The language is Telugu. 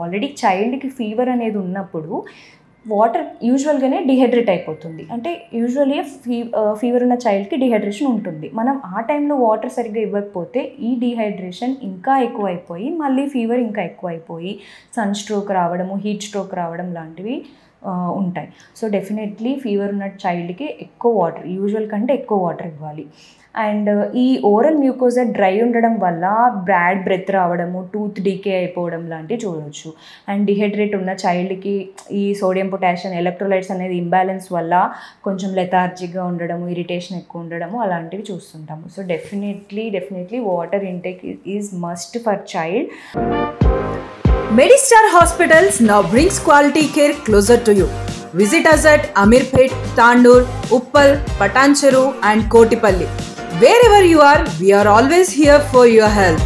ఆల్రెడీ చైల్డ్కి ఫీవర్ అనేది ఉన్నప్పుడు వాటర్ యూజువల్గానే డిహైడ్రేట్ అయిపోతుంది. అంటే యూజువల్లీ ఫీవర్ ఉన్న చైల్డ్కి డిహైడ్రేషన్ ఉంటుంది. మనం ఆ టైంలో వాటర్ సరిగ్గా ఇవ్వకపోతే ఈ డిహైడ్రేషన్ ఇంకా ఎక్కువైపోయి మళ్ళీ ఫీవర్ ఇంకా ఎక్కువైపోయి సన్ స్ట్రోక్ రావడము, హీట్ స్ట్రోక్ రావడం లాంటివి ఉంటాయి. సో డెఫినెట్లీ ఫీవర్ ఉన్న చైల్డ్కి ఎక్కువ వాటర్, యూజువల్ కంటే ఎక్కువ వాటర్ ఇవ్వాలి. అండ్ ఈ ఓరల్ మ్యూకోజా డ్రై ఉండడం వల్ల బ్యాడ్ బ్రెత్ రావడము, టూత్ డీకే అయిపోవడం లాంటివి చూడవచ్చు. అండ్ డిహైడ్రేట్ ఉన్న చైల్డ్కి ఈ సోడియం పొటాషియం ఎలక్ట్రోలైట్స్ అనేది ఇంబ్యాలెన్స్ వల్ల కొంచెం లెథార్జిక్గా ఉండడము, ఇరిటేషన్ ఎక్కువ ఉండడము అలాంటివి చూస్తుంటాము. So definitely water intake is must for child. Medistar Hospitals now brings quality care closer to you. Visit us at Amirpet, Tandur, Uppal, Patancheru and Kotipalli. Wherever you are, we are always here for your health.